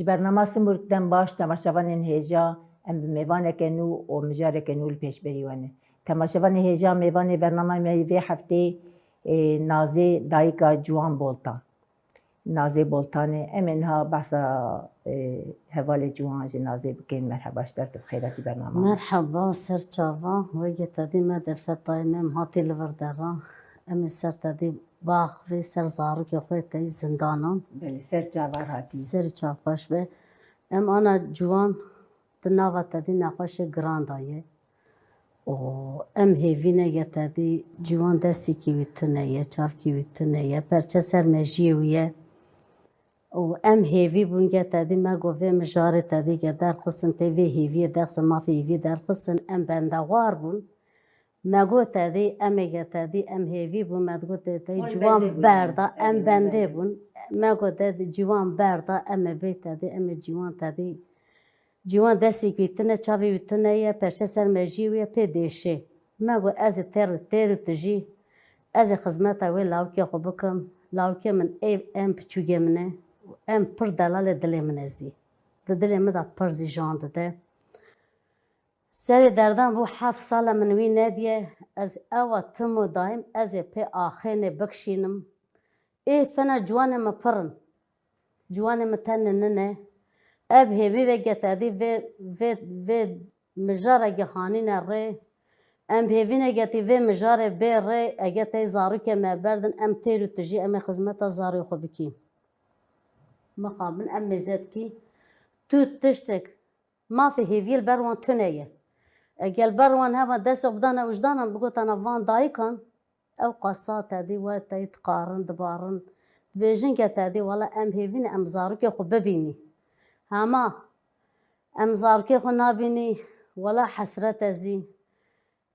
برنامه سمورکدن باش تماشاوان هیجا ام میوان کنو و مجار کنو پیش بریوانه تماشاوان هیجا میوان برنامه میوه هفته نازه دایکا جوان بولتان نازه بولتانه امنها بحثا حوال جوان نازه بکن مرحبا اشترت بخیراتی برنامه مرحبا سر چاوا وگه تدی ما در فتای مم هاتی لوردرا ام سر تدی باخ و سر زارو که خود تای زندانم بله سر چاوا هاتی سر چاواش به ام آنا جوان تناغ تدی نقاش گراندایه و ام هیوینه یه تدی جوان دستی کی ویتونه یه چاف کی ویتونه یه پرچه سر مجیویه و ام هیوی بونگه تدی ما گوه مجاره تدی که در قسن تیوی هیوی در قسن مافی هیوی در قسن ام بندوار بون ما گو تدی ام گه تدی ام هیوی بون ما گو تدی جوان بردا ام بنده بون ما گو تدی جوان بردا ام بی تدی ام جوان تدی جوان دستی کیتونه چاوی ویتونه یه پرشه سر مجیویه پی دیشه ما گو از تر تجی از خدمت اوی لاوکی خو بکم لاوکی من ام پچوگه منه ام پر دلال دلی منزی دلی من دا پر زیجان ده سری دردان بو 7 سال من وی ندیه از اوا تمو دایم از پی آخین بکشینم فنا جوان ما پرن جوان ما تنننه اب هیوی و گتادی و مجاره جهانی ره ام هیوی نگتی و مجاره بی ره اگه زارو که ما بردن ام تیرو تجی ام خدمت زارو خو بکیم مقابل ام مزد کی تو تشتك ما في هيفيل بروان تنية قال بروان هذا دس بدانا وجدانا بقول أنا فان دايكن أو قصات هذه وتيتقارن دبارن بيجن كتادي ولا أم هيفين أم زارك يخو ببيني هما أم زارك يخو نابيني ولا حسرة زي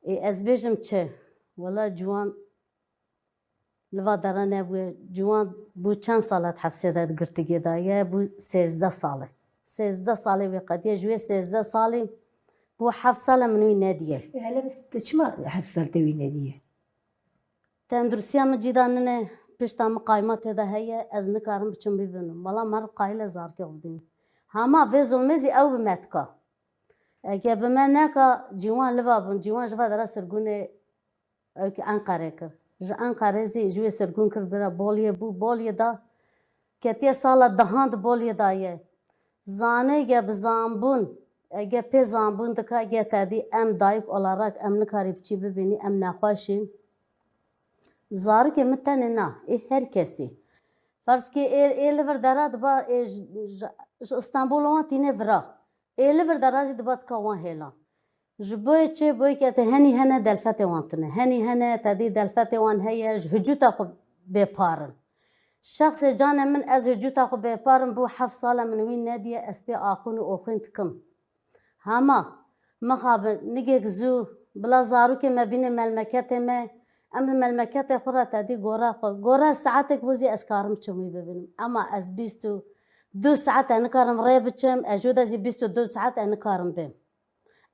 از بيجم چه ولا جوان لوا درانه بو جوان بو چند سالت حفظه داد گرتگی دایه بو 13 ساله 13 ساله و قدیه جوی 13 سالی بو 7 ساله منوی ندیه هلا بس چما 7 سال توی ندیه تندرسیه من جیداننه پشتام قایمت ده هیه از نکارم بچم ببینم والا مر قایل زار که بودیم هما و ظلمزی او بمتکا اگه بمن نکا جوان لوا بون جوان جوا درا سرگونه او که انقره کر انقره زی جوی سرگون کر برا بولیه دا کتیه سالا دهاند بولیه دایه زانه گه بزانبون اگه پی زانبون دکا گه تادی ام دایک olarak ام نکاری بچی ببینی ام نخواشی زارو که متنه نه هر کسی فرض که لیور درات با استانبول وان تینه ورا لیور درازی دبات کاوان هیلان جبوی چه بوی که هنی هنه دلفت وانتنه هنی هنه تادی دلفت وان هیا هجوتا خو بپارن شخص جان من از هجوتا خو بپارن بو 7 سال من وین ندیه اسپی آخون و آخون تکم هما مخابر نگه زو بلا زارو که مبین ملمکت ما ام ملمکت خورا تادی گورا ساعتك بوزي اسکارم چمی ببینم اما از 22 ساعت انکارم ری بچم اجود از 22 ساعت انکارم بیم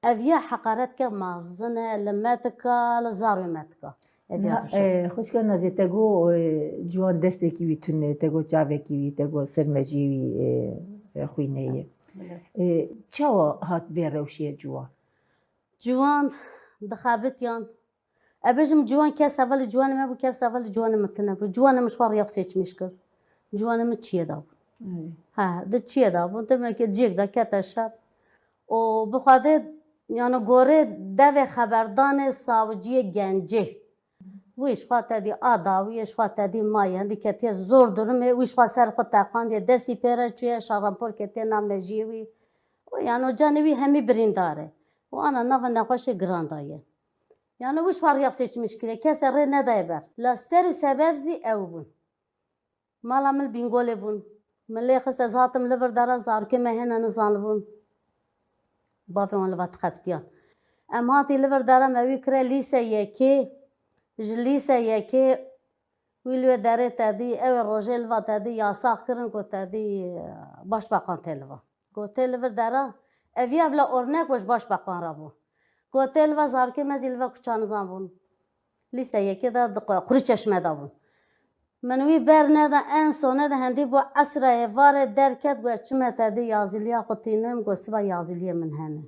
اویا حقارت که مازنه لمتك لزارو متك خوش که نازی تگو جوان دسته کی ویتونه تگو چاوه کی وی تگو سرمجی وی خوینه چه هات بی روشیه جوان دخابتیان ابجم جوان کس اول جوان ما بو کس اول جوان متنه بو جوان مشوار یخسیچ میشکر جوان ما چیه داب ها ده چیه داب دم که جیگ دا کتا شب و بخواده یعنی گوره دو خبردان ساوجی گنجه ویش خواهد تدی آداویش خواهد تدی مایی هندی کتی زور درمه ویش خواهد سر خود تاقاندی دستی پیره چویه شارمپور کتی نامجیوی یعنی جانوی همی برینداره و آنا ناف نخوش گراندایه یعنی ویش خواهد یخشیچ مشکله کسی ری ندای بر لسر سبب زی او بون مالا مل بینگوله بون ملی خس از هاتم لور داره زارکه مهنه نزان بون بافی اون لوات خبتیان ام هاتی لور داره موی کره لیسه یکی جلیسه یکی ویلو داره تادی او روزه لوا تادی یاساق کرن کو تادی باش باقان تلوا کو تلور داره اویا بلا اورنک وش باش باقان را بون کو تلوا زارکه مزیلوا کچان زان بون لیسه یکی دا قری چشمه دا بون من وی برنه دا ان سونه دا هندی با عصره وار درکت گو چمه تدی یازیلیا قطینم گو سبا یازیلیا من هنه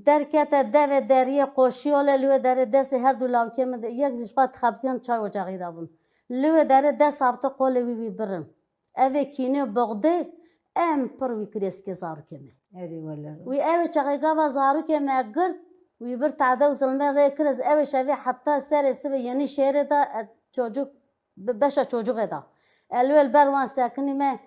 درکت دو دریه قوشیال لوه داره دست هر دو لاوکه من یک زیشقات خبزیان چای و جاقی دابون لوه داره دست هفته قول وی برن اوه کینه بغده ام پر وی کریسک زارو کمه اری والله وی اوه چاقی گاوا زارو کمه گرد وی بر تعده و ظلمه ری کرز اوه شوی حتی سر سوی یعنی شهر دا çocuk beşa çocuk eda. Elvel berwan sakini me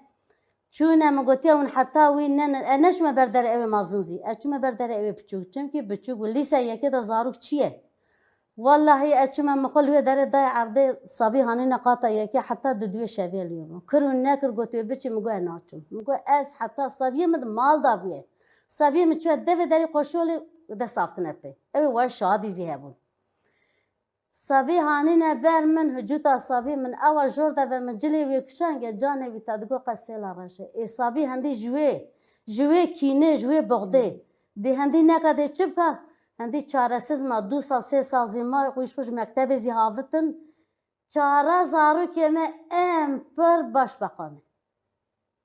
çune me gotiya un hatta wî ne neşme berdere ev mazinzi. Eçme berdere ev piçuk. Çünkü piçuk lise yeke de zaruk çiye. Vallahi eçme me xol hüye dere day arde sabi hani naqata yeke hatta düdüye şevel yom. Kırın nekir gotiye biçi me goy naçım. Me goy ez hatta sabiye me mal da biye. Sabiye me çue deve deri koşuoli de saftin epe. Ev var şadi zihebun. صبي هانينا بر من هجوتا صبي من أول جوردا ومن جلي ويكشان جاني بتدقو قسيلا راشة إيه صبي هندي جوي كينه جوي بغدي دي هندي نكا دي چبكا هندي چارسز ما 2 سال 3 سال زيما ويشوش مكتب زي هافتن چارا زارو كيما ام پر باش بقانه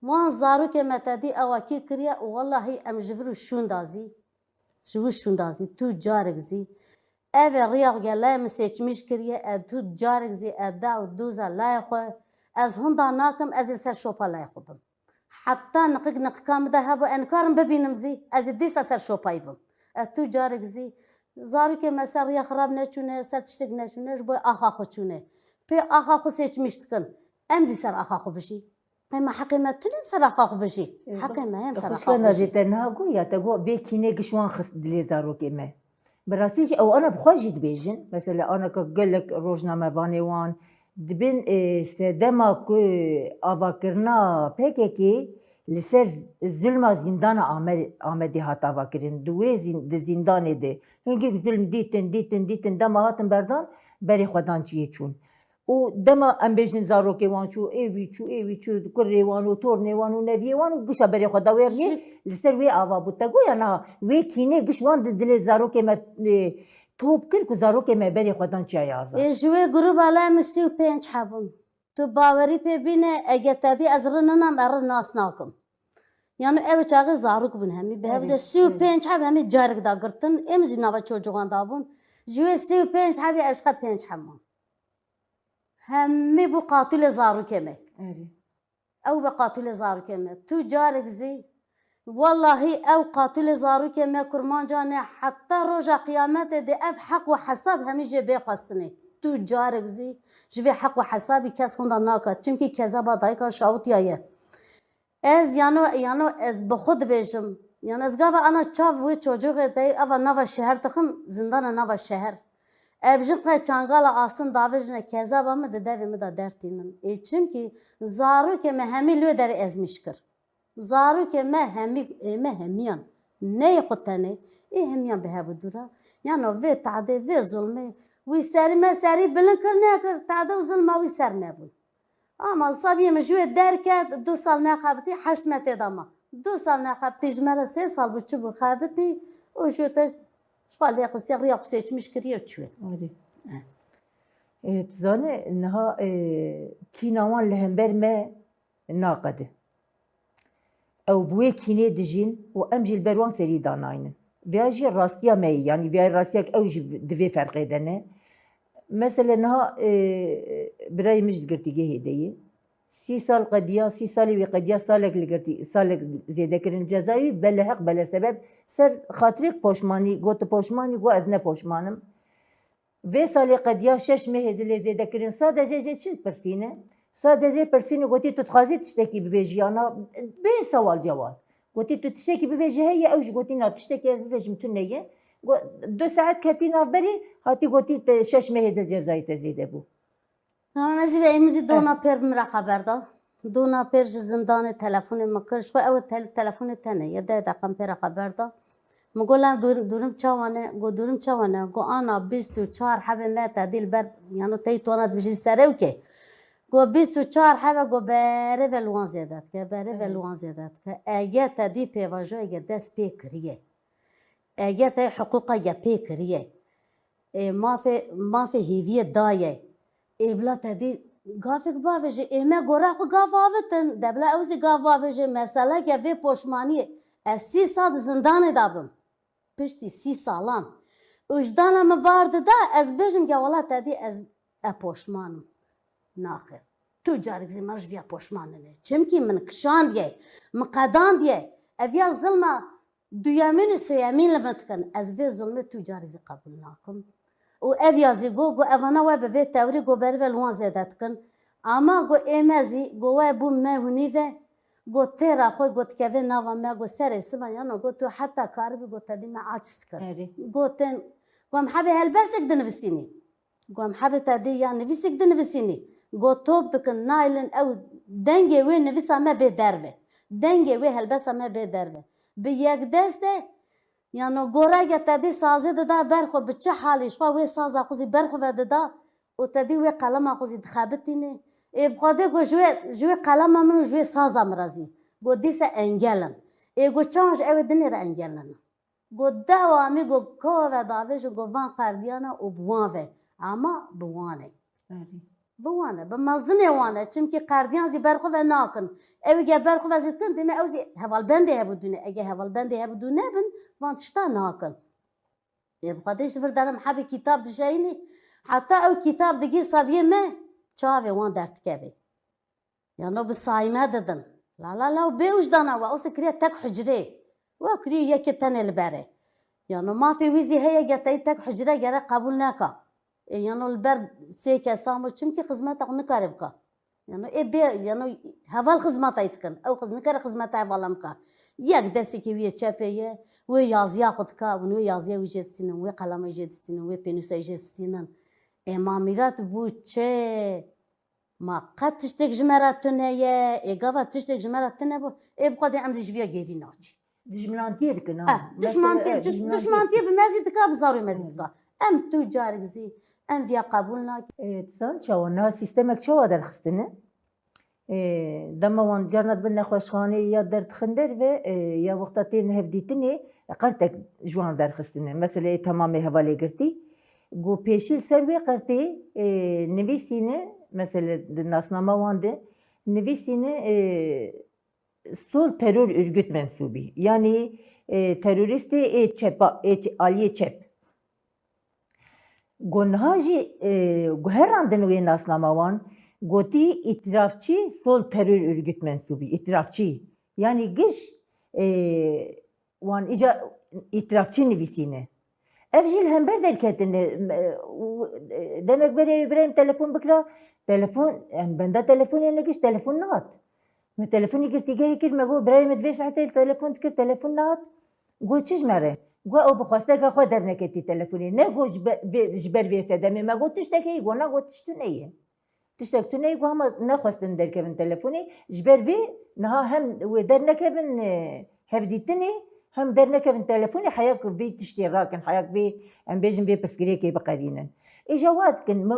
وان زارو كيما تدي اواكي كريا والله ام جبرو شون دازي تو جارك زي ev riya gelay mi seçmiş kiriye tu carek zi da u duza layxo ez hunda nakim ez ser şopa layxobum hatta nıqık kam da habo enkarım bebinim zi ez disa ser şopayım tu carek zi zaru ke mesela riya xarab ne çune ser tiştek ne çune bu aha xo çune pe aha xo seçmiştikin emzi ser aha xo bişi pe ma hakimet tünem ser aha xo bişi hakimet hem ser aha xo bişi تنها گو یا تگو به کینه گشوان خست دلی زارو که ما براستيش او انا بخواجي دبيجن مثلا انا كقلك روجنامه فانيوان دبن سدما كو افاكرنا بيكي لسر الظلم زندان آمدي هات افاكرين دوي زندان دي هنگي ظلم ديتن دما هاتن بردان بري خدان چيه چون و دما ام بيجن زارو كي وان چو ايوي چو كري وانو تورني وانو نبي وانو گشا بري خدا ويرني لسر وي آوا بوتگو یا نه وی کینه گشوان دل زارو که ما توپ کرد که زارو که ما بری خودان چی یازه جوی گروه بالا مسیو 5 حبون تو باوری پی بینه اگه تدی از رننم ار ناس ناکم yani ev çağı zaruk bun hemi be de su 5 hab hemi jarık da gırtın emzi nava çocuğan da bun jüve su 5 hab ev 5 hamon hemi bu qatil zaruk eme ev be qatil zaruk eme tu jarık zi vallahi ev qatil zaruk eme kurman cane hatta roja kıyamet de ev hak ve hesap hemi je be qastını tu jarık zi jüve hak ve hesabı kes kundan nakat çünkü kezaba dayka şavut yaye Ez yano ez bixud bêjim yani ez gava ana çav wê çocuğê dey eva nava şeher dikim zindana nava şeher ev jin qe çangala asın davê jine kezaba min di devê min da dertînin çünkü zarokê me hemî lê derê ezmişkir zarokê me hemiyan neyê xwe tenê hemiyan bi hev dûra yani vê tadê vê zulmê wî serî me serî bilin kir nekir tade û zilma wî ser me bûn ama sabiye mecbur derken 2 sal ne kabti 8 metre dama 2 sal ne kabti jmera 3 sal bu çubu kabti o jete şvali qısya riya seçmiş kiriyor çüye. Evet zane naha kinawan lehember me naqadi. Ew buê kînê dijîn û em jî li ber wan serî danaynin. Vêya jî rastiya me yani vêya rastiyek ew jî divê ferqê dene. Mesela naha birayê min ji girtîgehê deyê 30 sal qediya 30 salê wê qediya salek zêdekirin cezayî bele heq bele sebeb ser xatirek poşmanî gotu poşmanî got ez ne poşmanim vê salê qediya 6 mehê dilê zêdekirin sadece jê çi pirsîne sadece pirsîne gotî tu dixwazî tiştekî bivê jiyana bê sewal cewab gotî tu tiştekî bivê ji heye ew jî gotî na tiştekî ez bivêjim tu neye 2 saat ketî navberî hatî gotî 6 mehê dil cezayî te zêde bû. Tamam ez ve emzi dona per mira haber da. Dona per zindanê telefonê me kir şwe ew telefonê tene ye de daqem pera haber da. Me golan durum çawane durum çawane go ana 24 habe me tadil ber yani tey tona dibî serew ke. Go 24 habe go bere velwan zedat ke bere velwan zedat ke ege tedî pêvajo ege dest pê kiriye. Ege te huquqa ye pê kiriye. Mafê hêviye daye. Ebla tedî گافک باویجی ایمه گوره خو گاف آوتن دبلا اوزی گاف باویجی مثلا که وی پشمانی 30 سال زندان دابم پشتی 30 سالان وجدانم بارد دا از بجم که والا تدی از پشمانم ناخر تو جارك زي مرج فيها بوشمانني چمكي من كشان ديه مقدان ديه افيا ظلمه دويامين سيامين لما تكن از في ظلمه تو جارك زي قبلناكم و افيا زي جو افانا وب في توري جو برفه لوان زيدتكن اما جو ايمازي جو بو ما هنيفه جو تيرا خو جو تكفي نافا ما جو سر اسما يانا جو تو حتى كاربي جو تدي ما عاجزكن جو تن جو محبه هلبسك دنفسيني جو محبه تدي يعني نفسك دنفسيني جو توب دكن نايلن او دنگه وی نفسا ما به دربه دنگه وی هلبسا ما به دربه به یک دسته یعنی گوره که تدی سازه داده برخو به چه حالیش خواه وی سازه خوزی برخو و داده و تدی وی قلم خوزی دخابتینه ای بخواده گو جوی قلم منو جوی سازه مرازی گو دیسه انگلن ای گو چانش او دنی را انگلن گو دوامی گو که و داویش گو وان قردیانه و بوان وی اما بوانه بوانه بمزنه وانه چونکی قردیان زی برخو و ناکن اوی که برخو و زید کن دیمه اوزی هوال بنده هفو دونه اگه هوال بنده هفو دونه بن وان تشتا ناکن بخاطرش فر دارم حبی کتاب دشاینی حتی او کتاب دگی صبیه مه چاوه وان درد کبه یعنی بسایمه ددن لا لا لا و بیوش دانا و اوس کریه تک حجره و کریه یکی تنه لبره یعنی ما في ویزی هیا گتایی تک حجره گره قبول نکا یعنی البر سه کسامو چمکی خدمت اون کارم کا یعنی ای بی یعنی حوال خدمت ایتکن او نکار خدمت حوالم کا یک دستی که وی چپیه و یازیا خود کا و یازیا وجد سینن و قلم وجد سینن و پنوس وجد سینن امامیرات بو چه ما قد تشتک جمرات نه ایگاوا تشتک جمرات نه بو ای بخواد ام دجویا گیری ناچی دجمنانتی دکنا دشمنانتی بمزید کا بزاری مزید کا ام تو جارك زي ام فيها قبولنا اتصال شوانا سيستمك شوا درخستنه دما وان جرنت بنا خوشخانه يا درد خندر و يا وقتاتين هفديتني قرتك جوان درخستنه مثلا تمام حوالي قرتي گو پیشیل سروی قرتی نویسینه مثلا ناسنامه وانده نویسینه sol terör örgüt mensubi yani teröristi aliye çep gonhaji guherandın ve nasnamavan goti itirafçı sol terör örgüt mensubi itirafçı yani giş wan ica itirafçı nivîsîne ev jî hember derketine demek beri İbrahim telefon bikra telefon benda telefonê negiş telefon nehat me telefonî girtîgehê kir me got İbrahim divê saetê telefon dikir telefon nehat got çi ji me re got ew bi xwesteka xwe derneketî telefonê ne got ji ber vê sedemê me got tiştekî got na got tişt tuneyê tiştek tuneyê got hema nexwestin derkevin telefonê ji ber vê niha hem wê dernekevin hevdîtinê hem dernekevin telefonê heyak vê tiştê rakin heyak vê em bêjin vê pirsgirêkê biqerînin êja dikin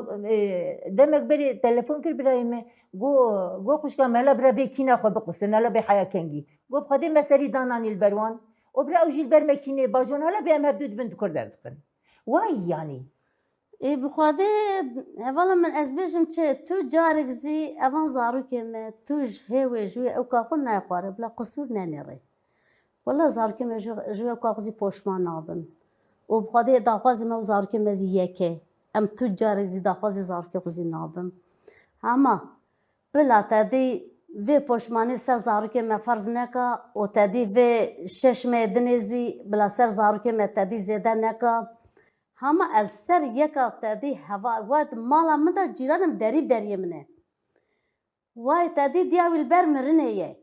demek berê telefon kir birayê got xwişka me hela bira vê kîna xwe biqûsin hela bê heya kengî got xwedê me serî dananî li ber wan û bira ew jî li ber me kînê bajon hela bê em hevdû dibin dikur derdikin way yanî بخواده اولا من از بیشم چه تو جارك زي اوان زاروكي ما توج هوا جوي او كاكون نايقواره بلا قصور نانيري والله زاروكي ما جوي او كاكوزي پوشمان نابن و بخواده داخوازي ما زاروكي ما زي يكي ام تو جارك زي داخوازي زاروكي قزي نابن اما بلا تادي في پوشماني سر زاروكي ما فرض نكا و تادي في شش ميدنزي بلا سر زاروكي ما تادي زيدا نكا هما السر يكا تادي هوا واد مالا مدا جيرانم دريب دريه منه واي تادي دياوي البر مرنيه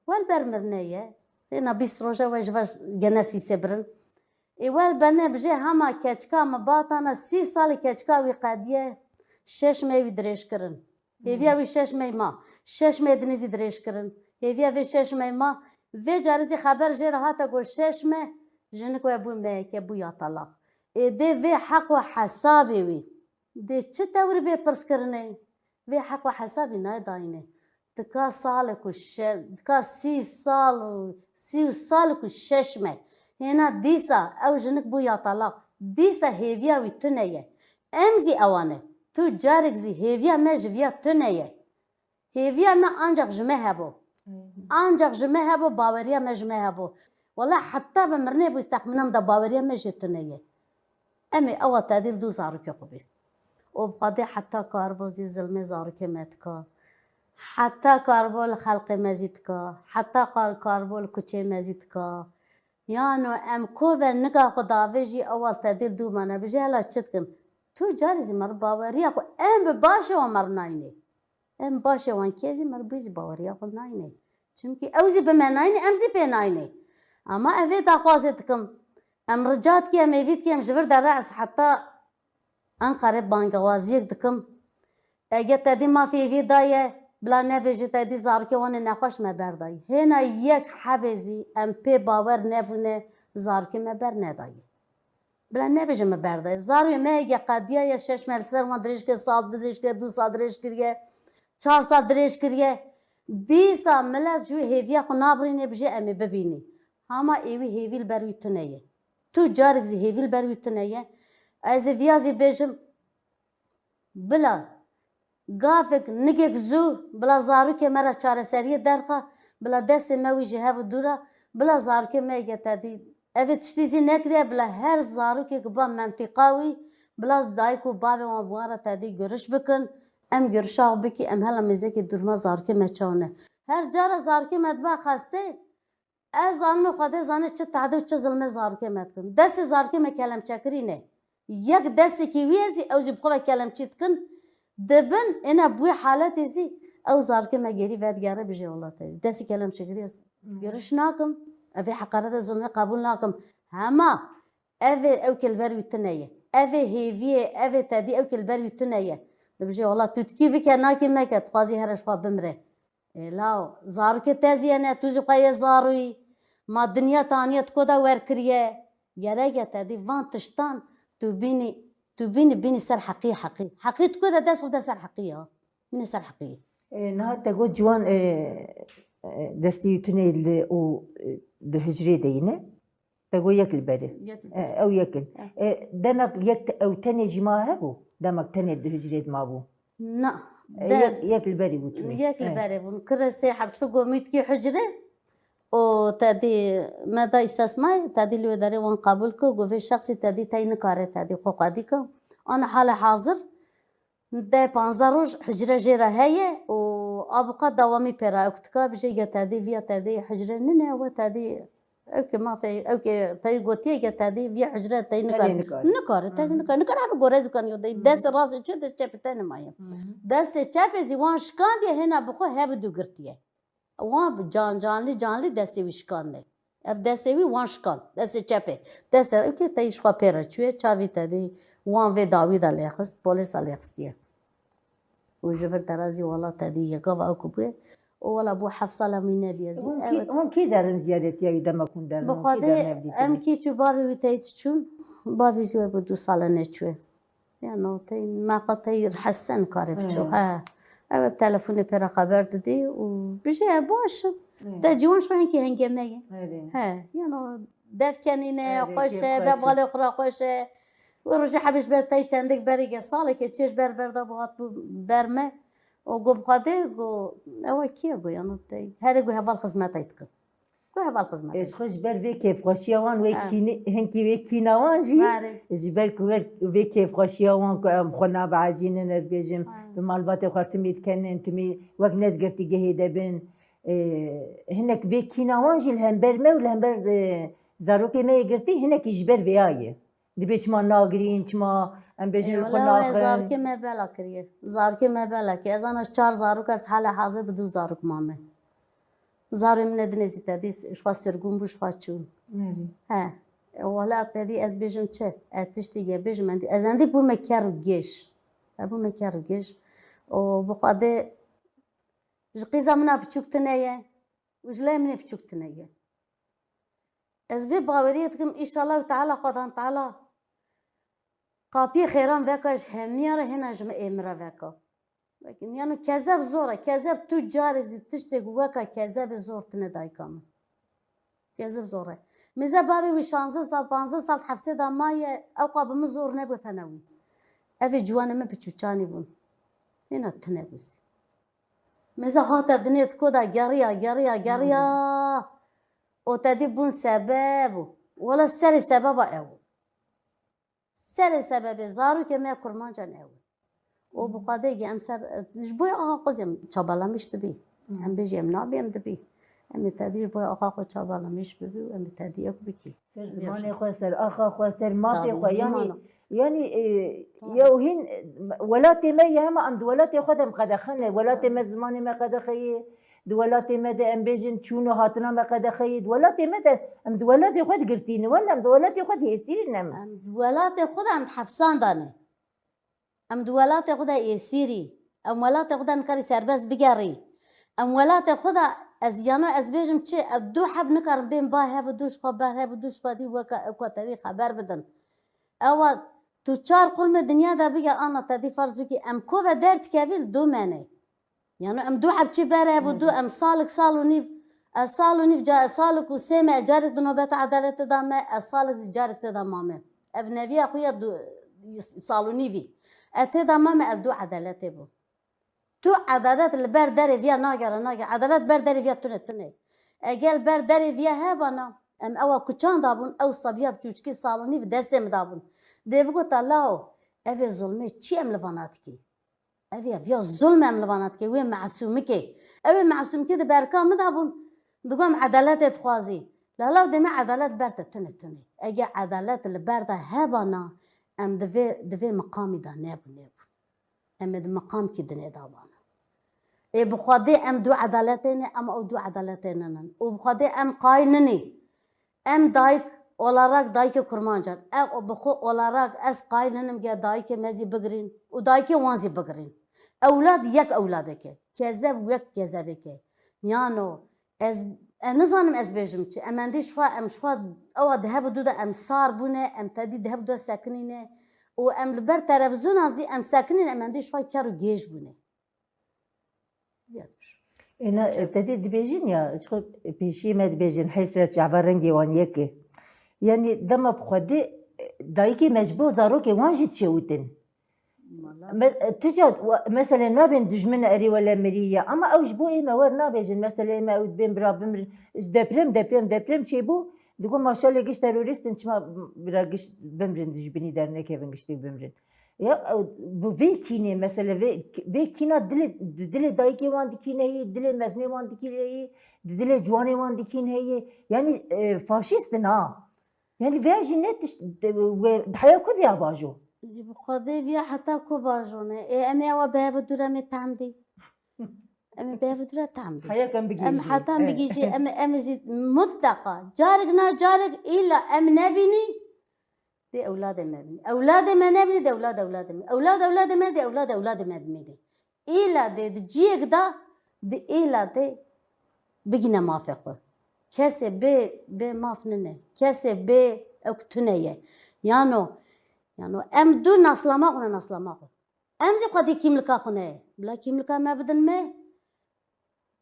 والبر مرنيه انا بيستروجا واجواش جناسي سبرن اي والبنا بجي هما كاتشكا مباطنا 6 سال كاتشكا وي قاديه 6 مي دريش كرن ايفيا وي 6 مي ما 6 مي دنيزي دريش كرن ايفيا وي 6 مي ما في جارزي خبر جي راحتا go 6 مي جنك وابو مي كبو يا طلاق ده في حق وحسابي وي ده چه توري بي پرس کرنه في حق وحسابي ناي داينه تكا سالك تكا 6 سال 6 سالك وششمه هنا ديسا او جنك بو يا طلاق ديسا هيفيا وي تنيه امزي اوانه تو جارك زي هيفيا ما جفيا تنية هيفيا ما أنجق جمهبو أنجق جمهبو باوريا ما جمهبو والله حتى بمرني بيستحملنا دا باوريا ما جتنية أمي أول تعديل دو زارك يقبل وبقضي حتى كاربو زي زلمي زارك ماتكا حتى كاربو الخلق مزيدكا حتى كاربو الكوتشي مزيدكا یانو ام کوور نگاه خدا ویجی اول تعدیل دو منه بجه هلا چتکن تو جارزی مر باوریا کو ام باشه و مر ناینه ام باشه وان کیزی مر بیزی باوریا کو ناینه چونکی اوزی به من ناینه امزی به ناینه اما اوی تا خوازتکم ام رجات کی ام اوید کی ام جبر در رأس حتی ان قریب بانگوازیک دکم اگه تدی ما فی اوی دایه بلا نبیجی تدی زارکه وان نقاش مبردایی هنا یک حبزی ام پی باور نبونه زارکه مبر ندایی بلا نبیجی مبردایی زاروی میگه قدیه یا 6 مل سر وان دریش که سال دریش که 2 سال دریش کریه 4 سال دریش کریه دیسا ملت جو هیویا خو نابرینه بجه امی ببینی اما ایوی هیویل بروی تنیه تو جارک زی هیویل بروی تنیه از ویازی بیجم بلا گافک نگک زو بلا زارو که مرا چاره سریه درخه بلا دست موی جهو دورا بلا زارو که میگه تدی اوه تشتیزی نکریه بلا هر زارو که با منطقاوی بلا دایکو باوی وان بوارا تدی گرش بکن ام گرشاو بکی ام هلا میزه که درما زارو که مچانه هر جارا زارو که مدبا خسته از آنمو خواده زانه چه تعدو چه ظلمه زارو که مدکن دست زارو که مکلم چکری نه یک دستی که ویزی اوزی بخواه کلم چیت کن دبن انا بوی حالت زی او زارکه مگری ودگاره بجه والله تایی دستی کلم شکری است گرش ناکم اوی حقارت ظلمه قبول ناکم هما او کلبروی تنیه اوی هیویه اوی تدی او کلبروی تنیه بجه والله تو تکی بکه ناکی مکه تخوازی هرش خواه بمره لاو زارکه تازیه نه توزی خواه زاروی ما دنیا تانیه تکو دا ورکریه گره تدی وان تشتان تو بینی سر حقی تكو ده دس وده سر حقيقة من سر حقيقة نهار تقول جوان دستي يتني او ده هجري دينه تقول ياكل بري او ياكل دمك يك او تاني جماعة بو دمك تاني ده هجري ما بو لا ياكل بري بو ياكل بري بو كل ساحة بشو قوميت كي حجري و تادي ماذا استسمعي تادي اللي وداري وان قابلكو وفي الشخص تادي تاين كاري تادي خوقاديكو أنا حالة حاضر ده 15 روز حجرة جيرة هي وأبقى دوامي برا أكتكا بجي تادي فيا تادي حجرة ننا وتادي أوكي ما في أوكي تادي قوتي تادي فيا حجرة تادي نكار تادي نكار حاجة جورز كان يودي دس راسي شو دس شاب تاني مايا دس شاب زيوان شكان دي هنا بخو هفدو قرتيه وان جان لي دستي وشكان دي اف دستي وان شكان دستي چپه دست اوكي تاي شوا پيرا چوي چاوي تدي وان في داوي دا لخست پوليس لخستيه وجبر درازي والله تدي يقف او كبه ولا ابو حفصه لمينا دي زي هون كي دارن زيارتي اي دما كون دارن بخاطر ام كي چو بابي وتايت چو بابي زي بدو سال نچو يعني تاي ما قطي حسن كارف چو ها او تلفن پر خبر دادی و بجه باش تا جوان شو هنگی هنگامه ها یعنی دف کنینه خوشه به بالا اقرا خوشه و روزی حبیش برتای چندک بریگه ساله که چیش برده بخواد برمه و گو بخواده گو او کیه گو یعنی تای هر گو هوال خدمت ایتکن گو هوال خدمت اش خوش بر وی کیف خوشیوان وی کی هنگی وی کی نوان جی جبر کوور وی کیف خوشیوان کو خنا بعجین نز بیجم بمالبات خرطميت كنن تمي وقنات قرتي جهيدة بين هناك بيكي نوانجي الهمبر ما والهمبر زاروكي ما قرتي هناك يجبر فياي دبيش ما ناقرين ما ام بيجي والله زاروكي ما بلا كريه زاروكي ما بلا كي اذا 4 زاروك از حال حاضر بدو زاروك مامه زارو من دنيزي تديس شوا سرگون بوش فاچون ها ولا تدي از بيجم چه اتشتي بيجم انت از اندي بو مكر جيش ابو مكر جيش و بخاطر جقيزة منا بتشوك تنايا وجلا منا بتشوك تنايا از في بغاوريتكم إن شاء الله تعالى قدان تعالى قابي خيران ذاكاش هميرة هنا جمع إمرا ذاكا لكن يعني كذاب زورة كذاب تجارك زي تشتق وكا كذاب زور تنداي كام كذاب زورة مزا بابي وشانزة سال 15 سال حفصة دا مايا أو قاب مزور نبو فنوي Ev ciwanê me piçûçanî bûn. Hêna tune bûzî. Mêza hate dinê ko da geriya û tedî bûn sebeb û wala serê sebeba ew bû. Serê sebebê zarokê me kurmancan ew bû. û bi xwedê em ser ji bo axa xwe em çabalamîş dibî. Em bêjî em nabî em dibî. Em ê tedî ji bo axa xwe çabalamîş bibî û em ê tedî ew bikî. Ser zimanê xwe, ser axa xwe, ser mafê xwe yani Tabii. ya hin welatê me ye hema em di welatê xwe de em qedexine. Welatê me zimanê me qedexeyê. Di welatê me de em bêjin çûn û hatina me qedexeyê. Di welatê me de em di welatê xwe digirtînin. Wela em di welatê xwe dihêstîrin em. Em di welatê xwe de em di hefsandane. Em di welatê xwe de êsîrî. Em welatê xwe de nikarî serbest bigerî. Em welatê xwe de ez yano ez bêjim çi du heb nikarin bên ba hev û duş xwe ber hev û duş xwe dî weke ku tedî xeber bidin. Ewa tu çar qurmê dinya de bige ana tedî farz bikî em ku ve derdikevî li du menê. Yani em du heb çi ber hev û du em salik sal û nîv sal û nîv salik û sê me carek di nobeta edaletê da me salik carek tê da mame. Ev neviya xwe ye sal û nîvî. Tê da me ez du edaletê bû. Tu edalet li ber derê viya nagere edalet ber derê viya tune. Egel ber derê viya hebana em ewa kuçan dabûn ew sabiya biçûçikî sal û nîv destê min dabûn. Dê bigota lao ev ê zulmê çi em li vana dikê? Ev ê viya zulm em li vana dikê wê mesûmikê. Ew ê mesûmikê di berka min dabûn digom edaletê dixwazî. Lalav dê me edalet ber te tune. Ege edalet li ber de hebana em di vê miqamî da nebû. Em ê di miqamkî dinê dabana. Ê bi xwedê em du edaletê ne ama ew du edaletê ninin. û bi xwedê em qayîl ninê. Em dayîk olarak dayîkê kurmancan. Ew bi xwe olarak ez qayîl ninim ge dayîkê me zî bigirîn û dayîkê wan zî bigirîn. Ewlad yek ewladeke. Kezeb wek kezebeke. Yano ez nizanim ez bêjim çi. Em endî ji xwe em ji xwe ewa di hev û du de em sar bûne em tedî di hev û du de sekinîne û em li ber televizyona zî em sekinîn em endî ji xwe ker û gêj bûne. Êna tedî dibêjin ya pêşî me dibêjin hesret çava rengê wan yekê. Yani dema bi xwedê dayîkê me ji bo zarokê wan jî dişewîtin. Tica mesela nabên dijmin erê wele mirî ye ama ew ji bo ême wer nabêjin. Mesela ême ew dibên bira bimirin deprem çêbû digo maşalê giş terorîstin çima bira giş bimirin ji binî dernekevin giştî bimirin. Ya bu vê kînê mesela vê kîna dilê dayîkê wan dikîne heye, dilê meznê wan dikîne heye, dilê ciwanê wan dikîne heye. Yani faşîstin ha. Yani vê jî ne heya ku vê bajo. Bi xwedê viya heta ku bajone. Em ê ewa bi hev û du re em ê tehm dî. Em ê bi hev û du re tehm dî. Heya em bigîjî. Em heta bigîjî em zî mutleqa carek na carek îla em nebînî dê ewladê me bînî. Ewladê me nebînî dê ewladê me. Ewladê me dê ewladê me bimînî. Îla dê di ciyek da di îla dê bigîne mafê xwe. Kesê bê maf nine. Kesê bê ew tune ye. Yano em du naslama xwe. Em zî xwedî kîmlika xwe neye. Bila kîmlika me bidin me.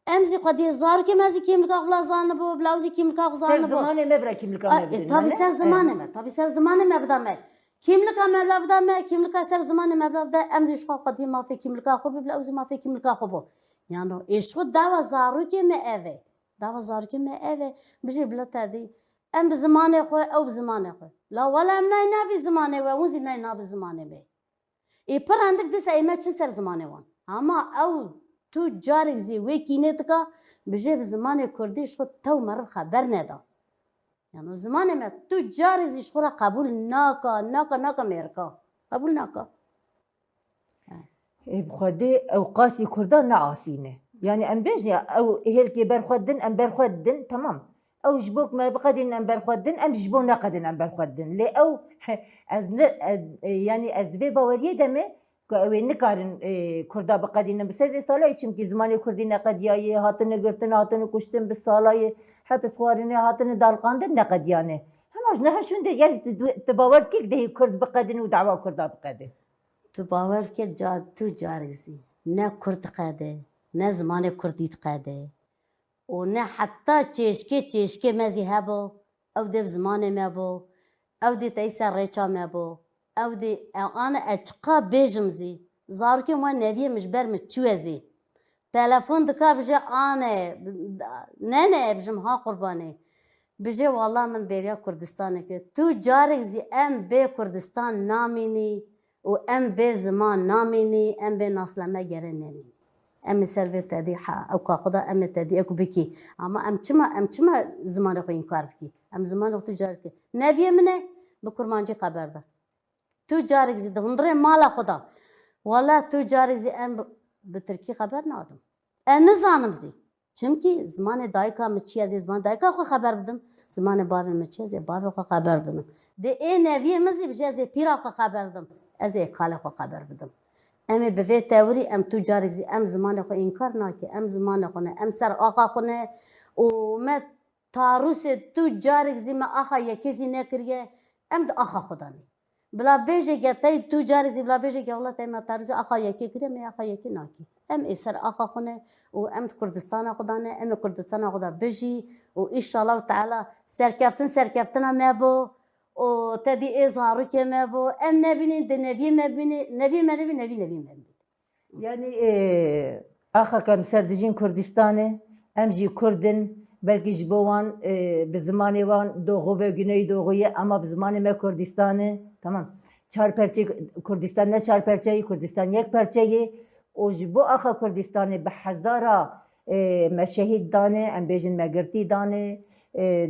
Em zî xwedî zarokê me zî kîmlika xwe bila zanibû, bila ew zî kîmlika xwe zanibû. Ser zimanê me bira kîmlika me bidin. Tabii ser zimanê me. Tabii ser zimanê me bida me. Kîmlika me bila bida me, kîmlika ser zimanê me bila bida em zî ji xwe xwedî mafê kîmlika xwe bû, bila ew zî mafê kîmlika xwe bû. Yano êşxwe dawa zarokê me ev e. Dawa zarokê me ev e. Bijî bila tedî em bi zimanê xwe ew bi zimanê xwe. La wela em nayê nabî zimanê we, hûn zî nayê nabî zimanê me. Ê pir hindik dîsa ê me çin ser zimanê wan. Ama ew tu carek zî wê kînê dika bijê bi zimanê Kurdî ji xwe tew meriv xeber neda. Yani zimanê me tu carek zî ji xwe re qebûl naka mêrika. Qebûl naka. Bi xwedê ew qasî Kurdan ne asîne. Yani em bêjin ya ew hêlkê berxwedin em berxwedin tamam. Ew ji bo me biqedînin em berxwedin em ji bo neqedin em berxwedin. Lê ew yani ez di vê baweriyê de me ku ew ê nikarin Kurda biqedînin bi sedê salayê çimkî zimanê Kurdî neqediyayê hatine girtin hatine kuştin bi salayê hepis xwarinê hatine dalqandin neqediyane. Hema ji neheşûn de yani tu bawer dikî dehê Kurd biqedin û dawa Kurda biqedin. Tu bawer bike tu carek zî ne Kurd diqede, ne zimanê Kurdî diqede. û ne heta çêşkê me zî hebû, ew dê bi zimanê me bû, ew dê te ser rêça me bû, او دی انا اچقا بیجم زی زارکی ما نویه مجبر مچوه زی تلفون دکا بجه آنه نه بجم ها قربانه بجه والله من بریا کردستانه که تو جارک زی ام به کردستان نامینی و ام به زمان نامینی ام به ناسلمه گره نمینی ام سروی تدی او قاقدا ام تدی اكو بكي اما ام چما زمان خو انکار بكي ام زمان خو تو جارك نویه منه بكرمانجي خبر ده تو جارك زي دندره مالا خدا والله تو جارك زي ام بتركي خبر نادم انا زانم زي چمكي زمان دايكا مچي زي زمان دايكا خو خبر بدم زمان باب مچي زي باب خو خبر بدم دي اي نویه مزي بجي زي پیرا خو خبر بدم از کاله خو خبر بدم ام به تاوری ام تو جارك زي ام زمان خو انکار ناكي ام زمان خو نه ام سر آقا خو نه و ما تاروس تو جارك زي ما آخا يكزي نكريه ام د آخا خداني بلا بيجي جتاي تو جارك زي بلا بيجي والله تما تارز آخا يكي كريه ما آخا يكي ناكي ام اسر آخا خو نه و ام كردستان خدانه ام كردستان خدا بيجي و ان شاء الله تعالى سركفتنا ما بو و تدي إظهارو كما بو أم نبيني ده نبي ما بيني نبي ما بيني يعني آخا كم سردجين كردستانه أم جي كردن بلكي جبوان بزماني وان دوغو و güney doğuya ama بزماني ما كردستانه tamam çar perçe Kurdistan ne çar perçeyi Kurdistan yek perçeyi o jibo آخا كردستانه بحزارة مشاهد دانه أم بيجن مقرتي دانه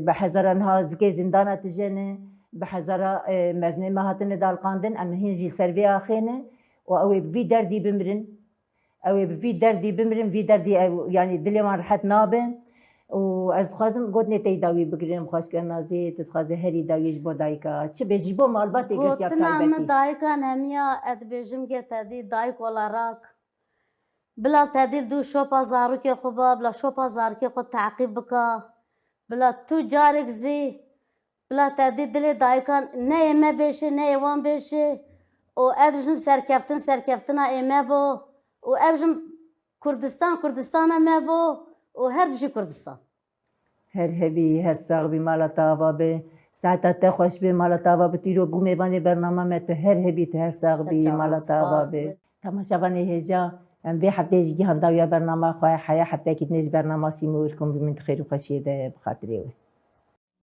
بحزارة نها زكي زندانة تجنه بحزارة مزنه ما هاتن دالقاندن أم هين جيل سربي آخينه وأوي بفي دردي بمرن أوي بفي دردي بمرن في دردي يعني دلي ما رحت نابن وأز خازم قد نتي داوي بقرن خاص كان نازي تتخازي هري داويش بو دايكا تش بيجيبو مالبات يقول يا قلتنا من دايكا نميا أد بيجم تدي دايك ولا راك بلا تديل دو شوبا زاروكي خوبا بلا شوبا زاركي خود تعقيب بكا بلا تو جارك زي بلا تدي دل دایکان نه ایمه بشه نه ایوان بشه و ادبجم سرکفتنا ایمه بو و ادبجم کردستان ایمه بو و هر بشی کردستان هر هبی هر ساغبی مالا تاوا به ساعتا تخوش به مالا تاوا به تیرو بو میوانی برنامه مت هر هبی تو هر ساغبی مالا تاوا به تماشاوانی هجا ام به هفته جی هنداویا برنامه خواه حیا هفته کتنش برنامه سیمور کن بمنت خیر و خشیده بخاطره